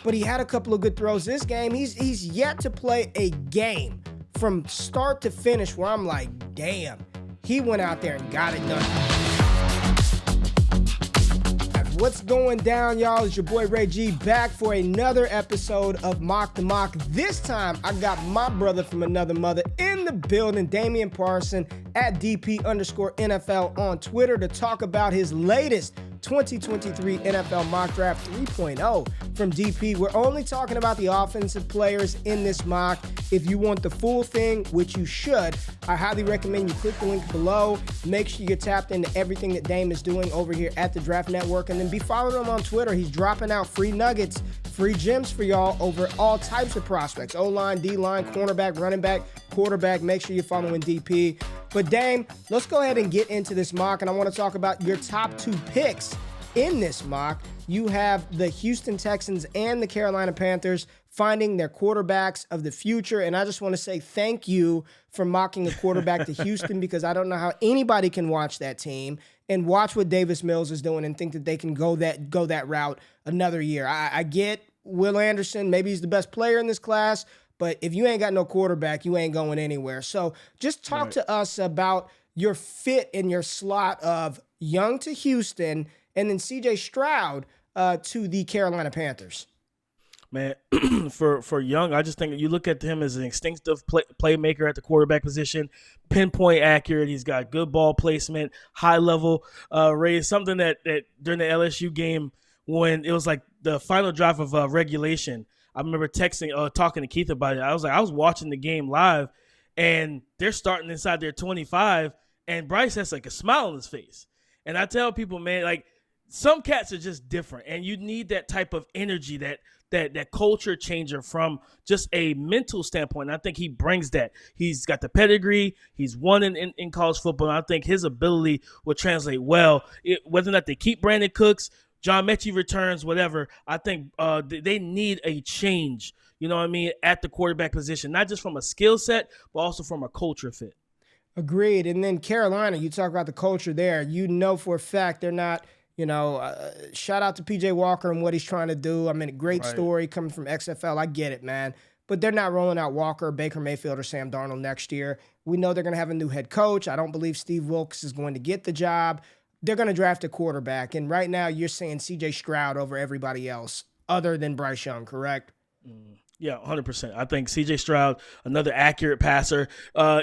but he had a couple of good throws this game. He's yet to play a game from start to finish where I'm like, damn, he went out there and got it done. What's going down, y'all? It's your boy Ray G back for another episode of Mock the Mock. This time, I got my brother from another mother in the building, Damian Parson at DP_NFL on Twitter to talk about his latest 2023 NFL Mock Draft 3.0 from DP. We're only talking about the offensive players in this mock. If you want the full thing, which you should, I highly recommend you click the link below. Make sure you're tapped into everything that Dame is doing over here at the Draft Network, and then be following him on Twitter. He's dropping out free nuggets, free gems for y'all over all types of prospects: O-line, D-line, cornerback, running back, quarterback. Make sure you're following DP. But Dame, let's go ahead and get into this mock, and I want to talk about your top two picks in this mock. You have the Houston Texans and the Carolina Panthers finding their quarterbacks of the future, and I just want to say thank you for mocking a quarterback to Houston, because I don't know how anybody can watch that team and watch what Davis Mills is doing and think that they can go that route another year. I get Will Anderson, maybe he's the best player in this class, but if you ain't got no quarterback, you ain't going anywhere. So just talk to us about your fit in your slot of Young to Houston and then C.J. Stroud to the Carolina Panthers. Man, for Young, I just think you look at him as an instinctive playmaker at the quarterback position, pinpoint accurate. He's got good ball placement, high level raise. Something that during the LSU game, when it was like the final drive of regulation, I remember talking to Keith about it. I was watching the game live, and they're starting inside their 25, and Bryce has like a smile on his face. And I tell people, man, like, some cats are just different, and you need that type of energy, that culture changer from just a mental standpoint. And I think he brings that. He's got the pedigree. He's won in college football. And I think his ability will translate well. Whether or not they keep Brandon Cooks, John Mechie returns, whatever, I think they need a change, you know what I mean, at the quarterback position, not just from a skill set, but also from a culture fit. Agreed. And then Carolina, you talk about the culture there. You know for a fact they're not, shout out to P.J. Walker and what he's trying to do. I mean, great story coming from XFL. I get it, man. But they're not rolling out Walker, Baker Mayfield, or Sam Darnold next year. We know they're going to have a new head coach. I don't believe Steve Wilkes is going to get the job. They're going to draft a quarterback. And right now you're saying C.J. Stroud over everybody else other than Bryce Young, correct? Yeah, 100%. I think C.J. Stroud, another accurate passer.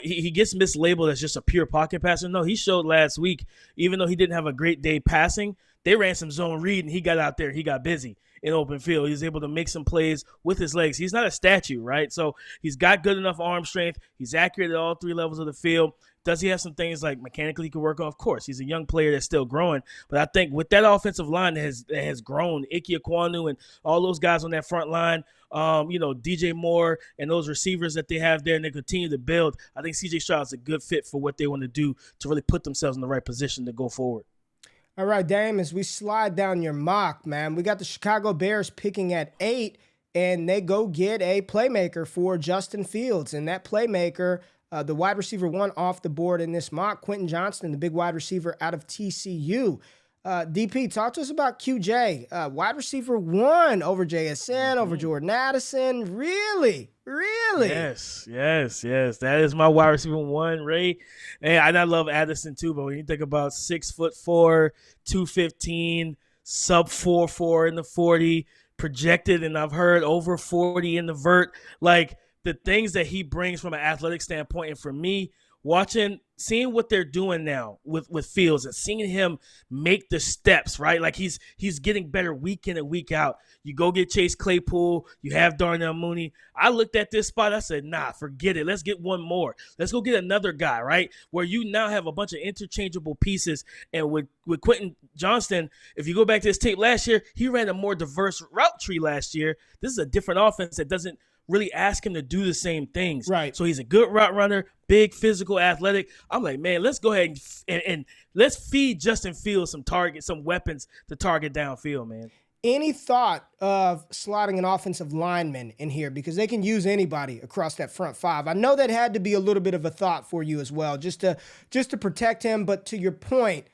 He gets mislabeled as just a pure pocket passer. No, he showed last week, even though he didn't have a great day passing, they ran some zone read, and he got out there. He got busy in open field. He was able to make some plays with his legs. He's not a statue, right? So he's got good enough arm strength. He's accurate at all three levels of the field. Does he have some things like mechanically he could work on? Of course. He's a young player that's still growing. But I think with that offensive line that has grown, Ike Ekwonu and all those guys on that front line, DJ Moore and those receivers that they have there, and they continue to build, I think C.J. Stroud is a good fit for what they want to do to really put themselves in the right position to go forward. All right, Dame, as we slide down your mock, man, we got the Chicago Bears picking at 8, and they go get a playmaker for Justin Fields. And that playmaker, the wide receiver 1 off the board in this mock, Quentin Johnston, the big wide receiver out of TCU. DP, talk to us about QJ. Wide receiver 1 over JSN, over Jordan Addison. Really? Yes. That is my wide receiver 1, Ray. And I love Addison too, but when you think about 6'4", 215, sub 4.4 in the 40, projected, and I've heard over 40 in the vert, like the things that he brings from an athletic standpoint, and for me, seeing what they're doing now with Fields and seeing him make the steps, right? Like he's getting better week in and week out. You go get Chase Claypool, you have Darnell Mooney. I looked at this spot, I said, nah, forget it. Let's get one more. Let's go get another guy, right? Where you now have a bunch of interchangeable pieces. And with Quentin Johnston, if you go back to his tape last year, he ran a more diverse route tree last year. This is a different offense that doesn't really ask him to do the same things. Right. So he's a good route runner, big, physical, athletic. I'm like, man, let's go ahead and let's feed Justin Fields some weapons to target downfield, man. Any thought of slotting an offensive lineman in here? Because they can use anybody across that front 5. I know that had to be a little bit of a thought for you as well, just to protect him. But to your point,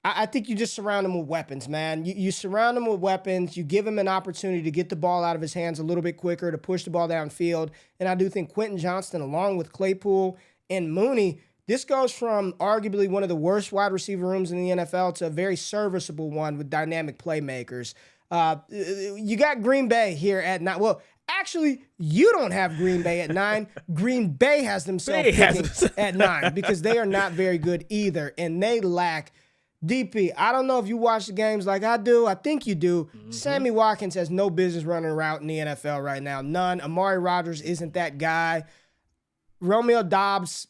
I think you just surround him with weapons, man. You surround him with weapons. You give him an opportunity to get the ball out of his hands a little bit quicker, to push the ball downfield. And I do think Quentin Johnston, along with Claypool and Mooney, this goes from arguably one of the worst wide receiver rooms in the NFL to a very serviceable one with dynamic playmakers. You got Green Bay here at 9. Well, actually, you don't have Green Bay at 9. Green Bay has themselves picking at 9 because they are not very good either, and they lack DP. I don't know if you watch the games like I do. I think you do. Mm-hmm. Sammy Watkins has no business running a route in the NFL right now. None. Amari Rodgers isn't that guy. Romeo Doubs,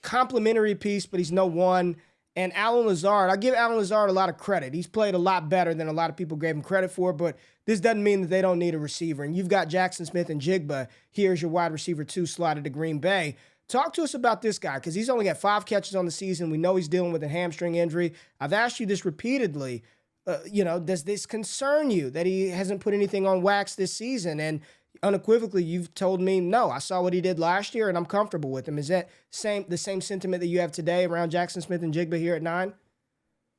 complimentary piece, but he's no one. And Allen Lazard, I give Allen Lazard a lot of credit. He's played a lot better than a lot of people gave him credit for, but this doesn't mean that they don't need a receiver. And you've got Jackson Smith and Jigba. Here's your wide receiver 2 slotted to Green Bay. Talk to us about this guy, because he's only got 5 catches on the season. We know he's dealing with a hamstring injury. I've asked you this repeatedly. Does this concern you that he hasn't put anything on wax this season? And unequivocally, you've told me, no, I saw what he did last year, and I'm comfortable with him. Is that the same sentiment that you have today around Jackson Smith and Jigba here at 9?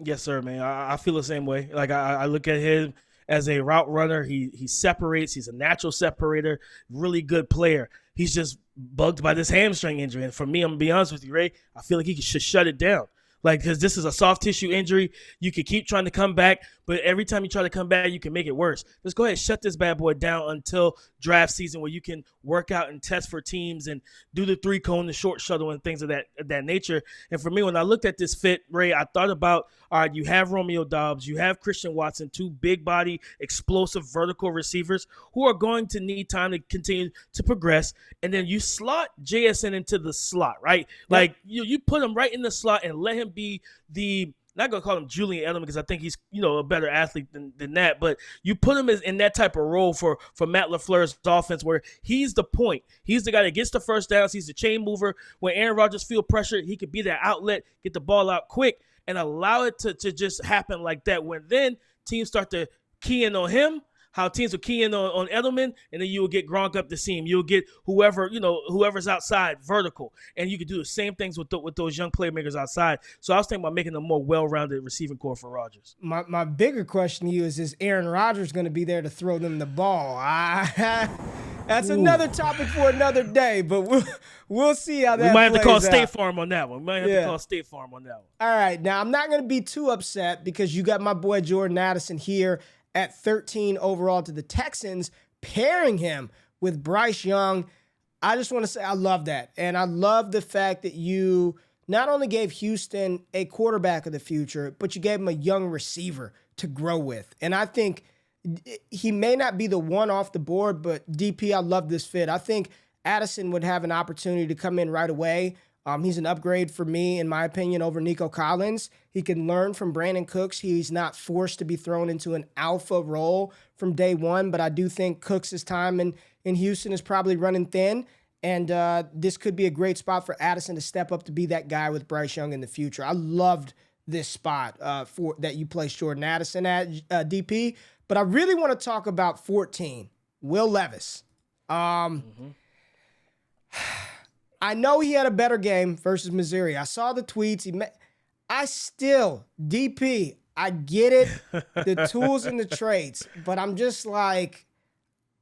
Yes, sir, man. I feel the same way. Like, I look at him as a route runner. He separates. He's a natural separator, really good player. He's just bugged by this hamstring injury. And for me, I'm going to be honest with you, Ray, I feel like he should shut it down. Like, because this is a soft tissue injury. You can keep trying to come back, but every time you try to come back, you can make it worse. Just go ahead and shut this bad boy down until draft season, where you can work out and test for teams and do the 3-cone, the short shuttle, and things of that nature. And for me, when I looked at this fit, Ray, I thought about, all right, you have Romeo Doubs, you have Christian Watson, 2 big body, explosive vertical receivers who are going to need time to continue to progress. And then you slot JSN into the slot, right? Like, you put him right in the slot and let him be the, not going to call him Julian Edelman because I think he's, a better athlete than that, but you put him in that type of role for Matt LaFleur's offense, where he's the point. He's the guy that gets the first downs. He's the chain mover. When Aaron Rodgers feel pressure, he could be that outlet, get the ball out quick, and allow it to just happen like that. When then teams start to key in on him, how teams will key in on Edelman, and then you will get Gronk up the seam. You'll get whoever's outside vertical, and you can do the same things with those young playmakers outside. So I was thinking about making a more well-rounded receiving core for Rodgers. My bigger question to you is Aaron Rodgers going to be there to throw them the ball? That's another topic for another day, but we'll see how that plays out. We might have to call State Farm on that one. All right, now I'm not going to be too upset because you got my boy Jordan Addison here at 13 overall to the Texans, pairing him with Bryce Young. I just want to say I love that. And I love the fact that you not only gave Houston a quarterback of the future, but you gave him a young receiver to grow with. And I think he may not be the one off the board, but DP, I love this fit. I think Addison would have an opportunity to come in right away. He's an upgrade for me, in my opinion, over Nico Collins. He can learn from Brandon Cooks. He's not forced to be thrown into an alpha role from day one, but I do think Cooks' time in Houston is probably running thin, and this could be a great spot for Addison to step up to be that guy with Bryce Young in the future. I loved this spot for that you placed Jordan Addison at, DP, but I really want to talk about 14, Will Levis. I know he had a better game versus Missouri. I saw the tweets. DP, I get it, the tools and the traits, but I'm just like,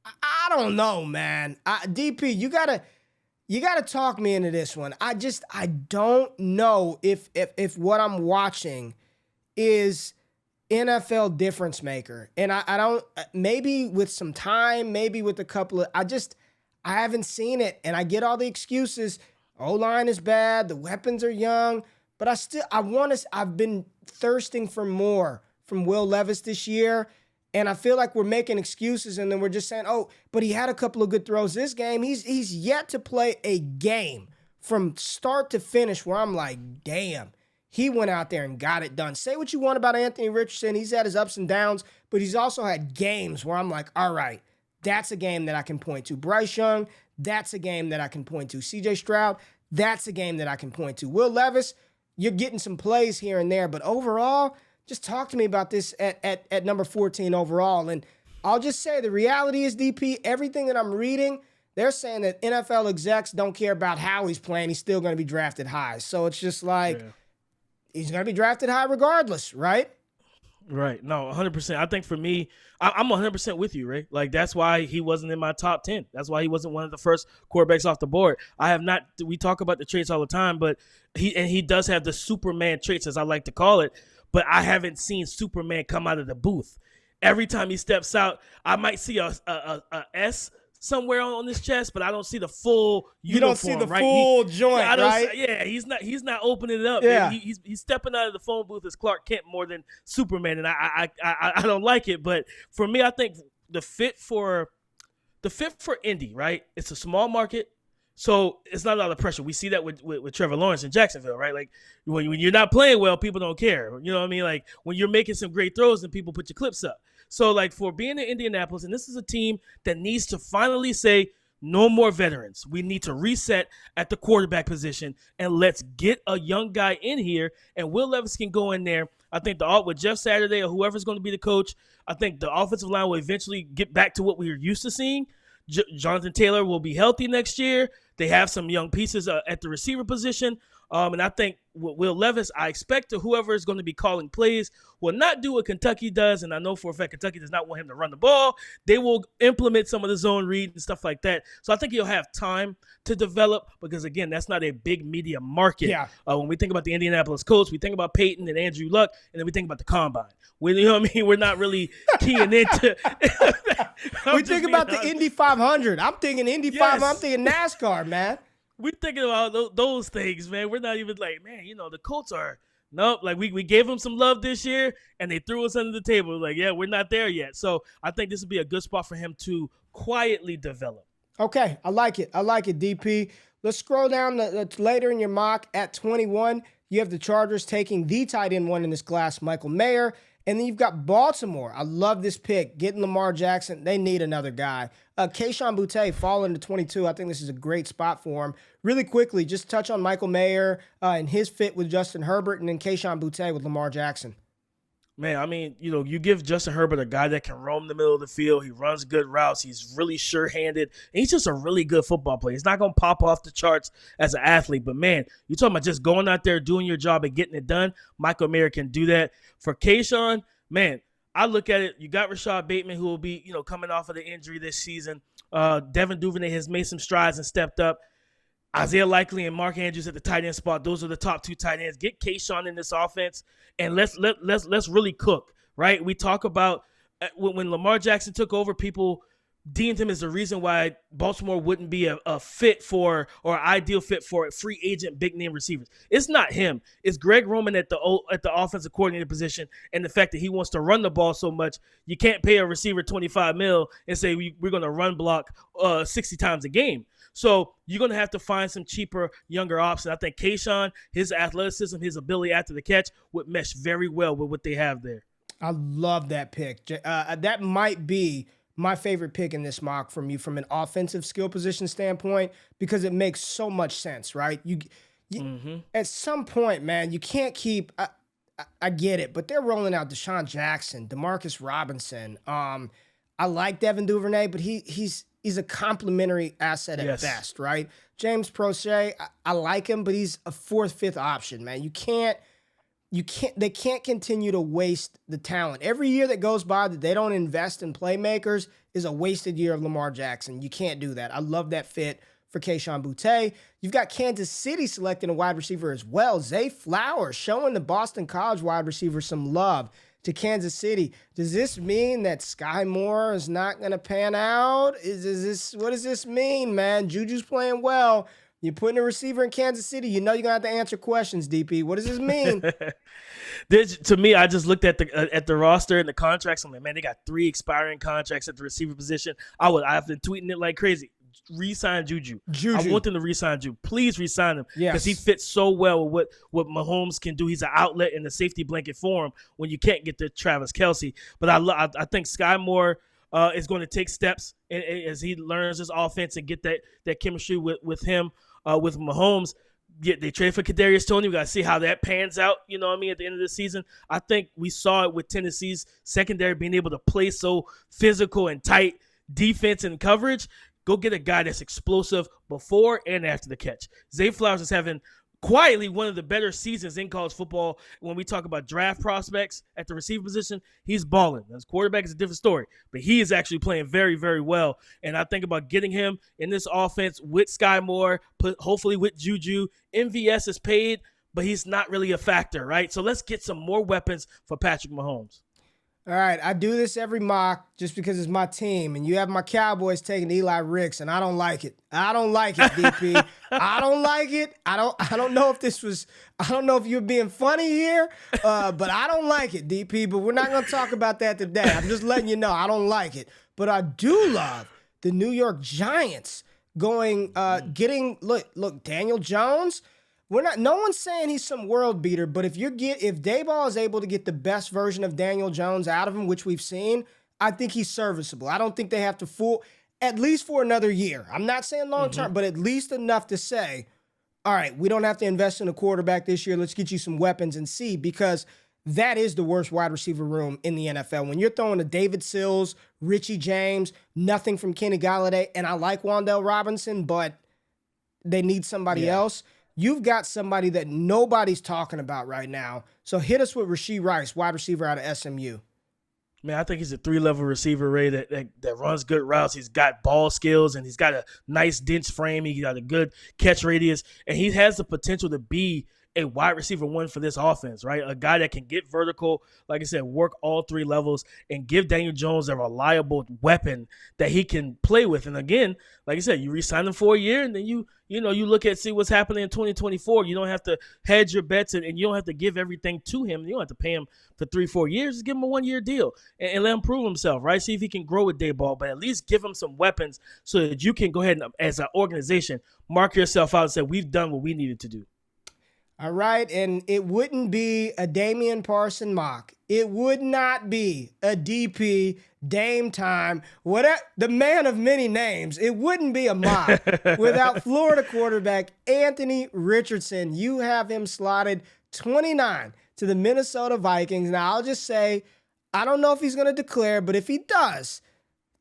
I don't know, man. DP, you gotta talk me into this one. I don't know if what I'm watching is NFL difference maker. And I don't, maybe with some time, maybe with a couple of, I haven't seen it, and I get all the excuses. O-line is bad, the weapons are young, but I've been thirsting for more from Will Levis this year, and I feel like we're making excuses, and then we're just saying, oh, but he had a couple of good throws this game. He's yet to play a game from start to finish where I'm like, damn, he went out there and got it done. Say what you want about Anthony Richardson. He's had his ups and downs, but he's also had games where I'm like, all right, that's a game that I can point to. Bryce Young, that's a game that I can point to. CJ Stroud, that's a game that I can point to. Will Levis, you're getting some plays here and there, but overall, just talk to me about this at number 14 overall. And I'll just say the reality is, DP, everything that I'm reading, they're saying that NFL execs don't care about how he's playing. He's still going to be drafted high. So it's just like, he's going to be drafted high regardless, right? Right. No, 100%. I think for me, I'm 100% with you, Ray. Like, that's why he wasn't in my top 10. That's why he wasn't one of the first quarterbacks off the board. We talk about the traits all the time, but he does have the Superman traits, as I like to call it, but I haven't seen Superman come out of the booth. Every time he steps out, I might see a S somewhere on his chest, but I don't see the full uniform. You don't see the right? full joint, right? Yeah, he's not opening it up. Yeah. He's stepping out of the phone booth as Clark Kent more than Superman, and I don't like it. But for me, I think the fit for Indy, right? It's a small market, so it's not a lot of pressure. We see that with Trevor Lawrence in Jacksonville, right? Like when you're not playing well, people don't care. You know what I mean? Like when you're making some great throws, then people put your clips up. So, like, for being in Indianapolis, and this is a team that needs to finally say, no more veterans. We need to reset at the quarterback position, and let's get a young guy in here, and Will Levis can go in there. I think with Jeff Saturday or whoever's going to be the coach, I think the offensive line will eventually get back to what we were used to seeing. Jonathan Taylor will be healthy next year. They have some young pieces at the receiver position. And I think with Will Levis, I expect whoever is going to be calling plays will not do what Kentucky does. And I know for a fact Kentucky does not want him to run the ball. They will implement some of the zone read and stuff like that. So I think he'll have time to develop because, again, that's not a big media market. Yeah. When we think about the Indianapolis Colts, we think about Peyton and Andrew Luck, and then we think about the Combine. You know what I mean? We're not really keying into We think about the Indy 500. I'm thinking Indy 500. I'm thinking NASCAR, man. We're thinking about those things, man. We're not even like, man, the Colts are – nope. Like, we gave them some love this year, and they threw us under the table. Like, yeah, we're not there yet. So I think this would be a good spot for him to quietly develop. Okay, I like it, DP. Let's scroll down later in your mock at 21. You have the Chargers taking the tight end one in this class, Michael Mayer. And then you've got Baltimore. I love this pick. Getting Lamar Jackson. They need another guy. Kayshon Boutte falling to 22. I think this is a great spot for him. Really quickly, just touch on Michael Mayer and his fit with Justin Herbert, and then Kayshon Boutte with Lamar Jackson. Man, I mean, you give Justin Herbert a guy that can roam the middle of the field. He runs good routes. He's really sure-handed. And he's just a really good football player. He's not going to pop off the charts as an athlete. But, man, you're talking about just going out there, doing your job, and getting it done. Michael Mayer can do that. For Kayshon, man, I look at it. You got Rashad Bateman, who will be, coming off of the injury this season. Devin Duvernay has made some strides and stepped up. Isaiah Likely and Mark Andrews at the tight end spot. Those are the top two tight ends. Get Kayshon in this offense, and let's really cook, right? We talk about when Lamar Jackson took over, people deemed him as the reason why Baltimore wouldn't be a fit for or ideal fit for free agent big name receivers. It's not him. It's Greg Roman at the offensive coordinator position, and the fact that he wants to run the ball so much. You can't pay a receiver $25 million and say we're going to run block 60 times a game. So you're going to have to find some cheaper, younger options. I think Kayshon, his athleticism, his ability after the catch would mesh very well with what they have there. I love that pick. That might be my favorite pick in this mock from you from an offensive skill position standpoint because it makes so much sense, right? You At some point, man, you can't keep I get it, but they're rolling out Deshaun Jackson, Demarcus Robinson. I like Devin Duvernay, but he's a complimentary asset at best, right? James Prochet, I like him, but he's a fourth, fifth option, man. They can't continue to waste the talent. Every year that goes by that they don't invest in playmakers is a wasted year of Lamar Jackson. You can't do that. I love that fit for Kayshon Boutte. You've got Kansas City selecting a wide receiver as well. Zay Flowers showing the Boston College wide receiver some love to Kansas City. Does this mean that Sky Moore is not going to pan out? What does this mean, man? Juju's playing well. You're putting a receiver in Kansas City. You know you're going to have to answer questions, DP. What does this mean? To me, I just looked at the roster and the contracts. I'm like, man, they got 3 expiring contracts at the receiver position. I've been tweeting it like crazy. Re-sign Juju. I want them to re-sign Juju. Please re-sign him because he fits so well with what Mahomes can do. He's an outlet and a safety blanket for him when you can't get to Travis Kelce. But I think Sky Moore is going to take steps as he learns his offense and get that chemistry with him, with Mahomes. They trade for Kadarius Toney. We got to see how that pans out, you know what I mean, at the end of the season. I think we saw it with Tennessee's secondary being able to play so physical and tight defense and coverage. Go get a guy that's explosive before and after the catch. Zay Flowers is having quietly one of the better seasons in college football. When we talk about draft prospects at the receiver position, he's balling. His quarterback is a different story, but he is actually playing very, very well. And I think about getting him in this offense with Sky Moore, hopefully with Juju. MVS is paid, but he's not really a factor, right? So let's get some more weapons for Patrick Mahomes. All right, I do this every mock just because it's my team, and you have my Cowboys taking Eli Ricks, and I don't like it. I don't like it, DP. I don't like it. I don't know if you're being funny here, but I don't like it, DP. But we're not going to talk about that today. I'm just letting you know I don't like it. But I do love the New York Giants getting Daniel Jones. No one's saying he's some world beater, but if Daboll is able to get the best version of Daniel Jones out of him, which we've seen, I think he's serviceable. I don't think they have to fool, at least for another year. I'm not saying long term, but at least enough to say, all right, we don't have to invest in a quarterback this year. Let's get you some weapons and see, because that is the worst wide receiver room in the NFL. When you're throwing to David Sills, Richie James, nothing from Kenny Golladay, and I like Wan'Dale Robinson, but they need somebody else. You've got somebody that nobody's talking about right now. So hit us with Rashee Rice, wide receiver out of SMU. Man, I think he's a 3-level receiver, Ray, that runs good routes. He's got ball skills, and he's got a nice, dense frame. He got a good catch radius, and he has the potential to be a wide receiver one for this offense, right? A guy that can get vertical, like I said, work all 3 levels, and give Daniel Jones a reliable weapon that he can play with. And again, like I said, you re-sign him for a year, and then you look at see what's happening in 2024. You don't have to hedge your bets, and you don't have to give everything to him. You don't have to pay him for 3-4 years. Just give him a 1-year deal and let him prove himself, right? See if he can grow with Daboll, but at least give him some weapons so that you can go ahead and, as an organization, mark yourself out and say, we've done what we needed to do. All right, and it wouldn't be a Damian Parson mock. It would not be a DP Dame time. The man of many names. It wouldn't be a mock without Florida quarterback Anthony Richardson. You have him slotted 29 to the Minnesota Vikings. Now, I'll just say, I don't know if he's going to declare, but if he does,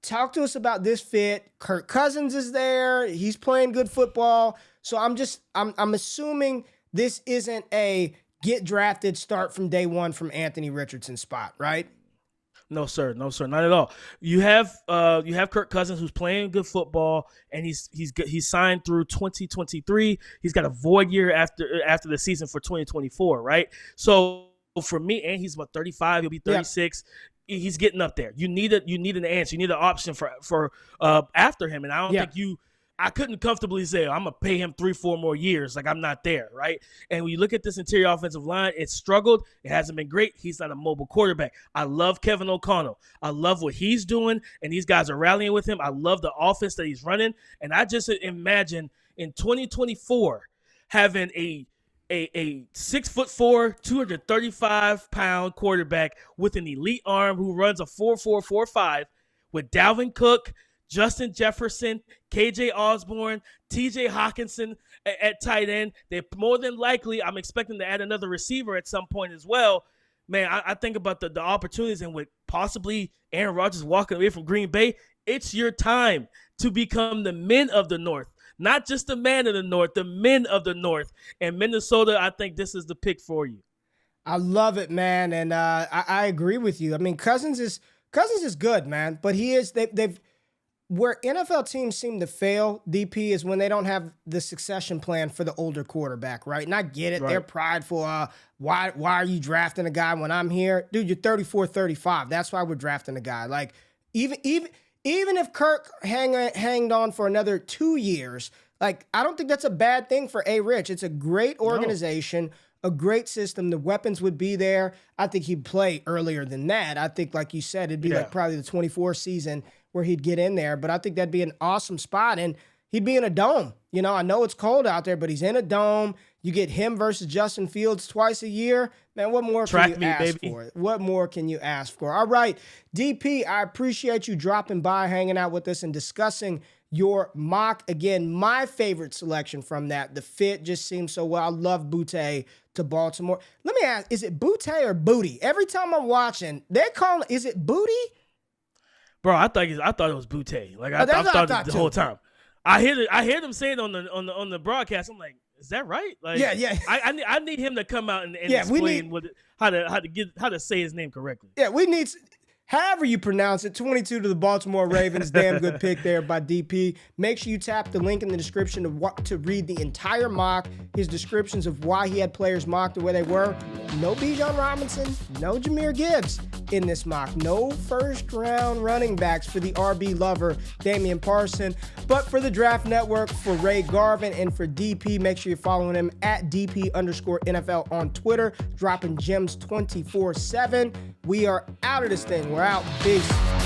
talk to us about this fit. Kirk Cousins is there. He's playing good football. So I'm assuming this isn't a get drafted, start from day one from Anthony Richardson spot, right? No, sir. No, sir. Not at all. You have Kirk Cousins, who's playing good football, and he's signed through 2023. He's got a void year after the season for 2024, right? So for me, and he's about 35. He'll be 36. Yep. He's getting up there. You need an answer. You need an option for after him, and I don't think I couldn't comfortably say, I'm going to pay him 3-4 more years. Like, I'm not there, right? And when you look at this interior offensive line, it's struggled. It hasn't been great. He's not a mobile quarterback. I love Kevin O'Connell. I love what he's doing, and these guys are rallying with him. I love the offense that he's running. And I just imagine in 2024 having a 6'4", 235-pound quarterback with an elite arm who runs a 4.4, 4.5 with Dalvin Cook, Justin Jefferson, KJ Osborne, TJ Hawkinson at tight end. They're more than likely, I'm expecting to add another receiver at some point as well. Man, I think about the opportunities, and with possibly Aaron Rodgers walking away from Green Bay, it's your time to become the men of the North. Not just the man of the North, the men of the North. And Minnesota, I think this is the pick for you. I love it, man, and I agree with you. I mean, Cousins is good, man, but they've where NFL teams seem to fail, DP, is when they don't have the succession plan for the older quarterback, right? And I get it. Right. They're prideful. Why are you drafting a guy when I'm here? Dude, you're 34, 35. That's why we're drafting a guy. Like, even if Kirk hanged on for another 2 years, like, I don't think that's a bad thing for A-Rich. It's a great organization, a great system. The weapons would be there. I think he'd play earlier than that. I think, like you said, it'd be like probably the 24 season where he'd get in there. But I think that'd be an awesome spot. And he'd be in a dome. You know, I know it's cold out there, but he's in a dome. You get him versus Justin Fields twice a year. Man, what more can you ask for? What more can you ask for? All right, DP, I appreciate you dropping by, hanging out with us, and discussing your mock. Again, my favorite selection from that. The fit just seems so well. I love Boutte to Baltimore. Let me ask, is it Boutte or Booty? Every time I'm watching, they're calling, is it Booty? Bro, I thought it was Boutte. Like, I thought the whole time. I hear them say it on the broadcast. I'm like, is that right? Like, Yeah. I need him to come out and explain how to say his name correctly. Yeah, we need. However you pronounce it, 22 to the Baltimore Ravens. Damn good pick there by DP. Make sure you tap the link in the description to read the entire mock, his descriptions of why he had players mocked the way they were. No Bijan Robinson, no Jahmyr Gibbs in this mock. No first-round running backs for the RB lover, Damian Parson. But for the Draft Network, for Ray Garvin, and for DP, make sure you're following him at DP_NFL on Twitter, dropping gems 24/7. We are out of this thing. We're out. Peace.